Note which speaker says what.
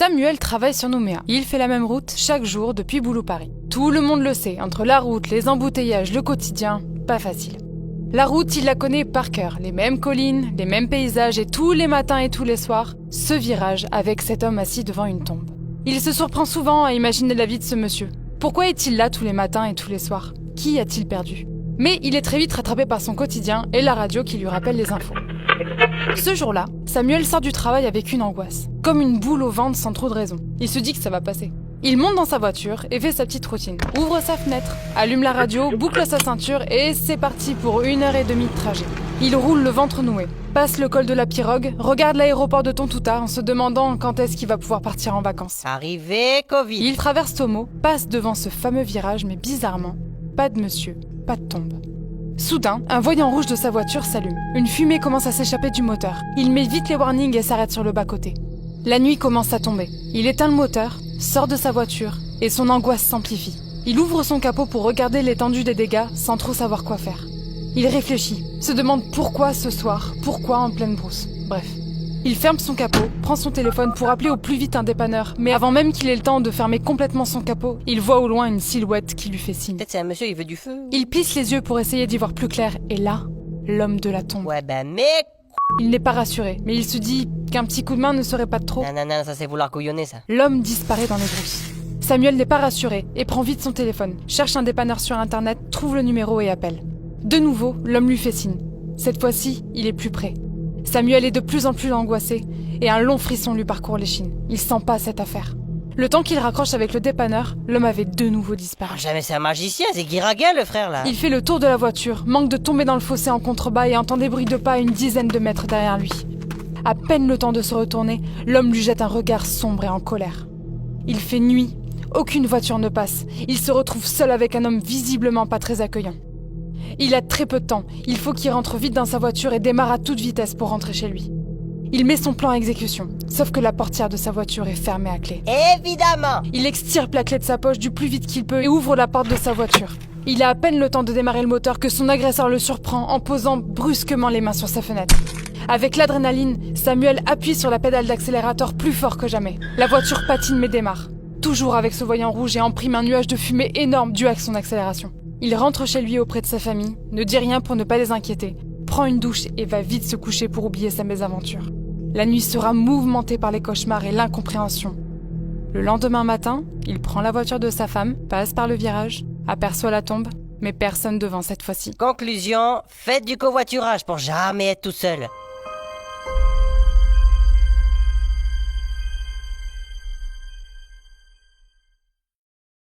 Speaker 1: Samuel travaille sur Nouméa. Il fait la même route chaque jour depuis Boulou-Paris. Tout le monde le sait, entre la route, les embouteillages, le quotidien, pas facile. La route, il la connaît par cœur, les mêmes collines, les mêmes paysages et tous les matins et tous les soirs, ce virage avec cet homme assis devant une tombe. Il se surprend souvent à imaginer la vie de ce monsieur. Pourquoi est-il là tous les matins et tous les soirs? Qui a-t-il perdu? Mais il est très vite rattrapé par son quotidien et la radio qui lui rappelle les infos. Ce jour-là, Samuel sort du travail avec une angoisse, comme une boule au ventre sans trop de raison. Il se dit que ça va passer. Il monte dans sa voiture et fait sa petite routine. Ouvre sa fenêtre, allume la radio, boucle sa ceinture et c'est parti pour 1h30 de trajet. Il roule le ventre noué, passe le col de la Pirogue, regarde l'aéroport de Tontouta en se demandant quand est-ce qu'il va pouvoir partir en vacances.
Speaker 2: Arrivé, Covid.
Speaker 1: Il traverse Tomo, passe devant ce fameux virage mais bizarrement, pas de monsieur, pas de tombe. Soudain, un voyant rouge de sa voiture s'allume. Une fumée commence à s'échapper du moteur. Il met vite les warnings et s'arrête sur le bas-côté. La nuit commence à tomber. Il éteint le moteur, sort de sa voiture et son angoisse s'amplifie. Il ouvre son capot pour regarder l'étendue des dégâts sans trop savoir quoi faire. Il réfléchit, se demande pourquoi ce soir, pourquoi en pleine brousse. Bref. Il ferme son capot, prend son téléphone pour appeler au plus vite un dépanneur, mais avant même qu'il ait le temps de fermer complètement son capot, il voit au loin une silhouette qui lui fait signe.
Speaker 2: Peut-être c'est un monsieur, il veut du feu.
Speaker 1: Il plisse les yeux pour essayer d'y voir plus clair, et là, l'homme de la tombe.
Speaker 2: Ouais bah mec.
Speaker 1: Il n'est pas rassuré, mais il se dit qu'un petit coup de main ne serait pas de trop.
Speaker 2: Non, ça c'est vouloir couillonner ça.
Speaker 1: L'homme disparaît dans les brousses. Samuel n'est pas rassuré et prend vite son téléphone, cherche un dépanneur sur internet, trouve le numéro et appelle. De nouveau, l'homme lui fait signe. Cette fois-ci, il est plus près. Samuel est de plus en plus angoissé et un long frisson lui parcourt l'échine. Il sent pas cette affaire. Le temps qu'il raccroche avec le dépanneur, l'homme avait de nouveau disparu.
Speaker 2: Jamais c'est un magicien, c'est Guiraguin le frère là.
Speaker 1: Il fait le tour de la voiture, manque de tomber dans le fossé en contrebas et entend des bruits de pas à une dizaine de mètres derrière lui. À peine le temps de se retourner, l'homme lui jette un regard sombre et en colère. Il fait nuit, aucune voiture ne passe. Il se retrouve seul avec un homme visiblement pas très accueillant. Il a très peu de temps, il faut qu'il rentre vite dans sa voiture et démarre à toute vitesse pour rentrer chez lui. Il met son plan à exécution, sauf que la portière de sa voiture est fermée à clé.
Speaker 2: Évidemment.
Speaker 1: Il extirpe la clé de sa poche du plus vite qu'il peut et ouvre la porte de sa voiture. Il a à peine le temps de démarrer le moteur que son agresseur le surprend en posant brusquement les mains sur sa fenêtre. Avec l'adrénaline, Samuel appuie sur la pédale d'accélérateur plus fort que jamais. La voiture patine mais démarre. Toujours avec ce voyant rouge et imprime un nuage de fumée énorme dû à son accélération. Il rentre chez lui auprès de sa famille, ne dit rien pour ne pas les inquiéter, prend une douche et va vite se coucher pour oublier sa mésaventure. La nuit sera mouvementée par les cauchemars et l'incompréhension. Le lendemain matin, il prend la voiture de sa femme, passe par le virage, aperçoit la tombe, mais personne devant cette fois-ci.
Speaker 2: Conclusion, faites du covoiturage pour jamais être tout seul.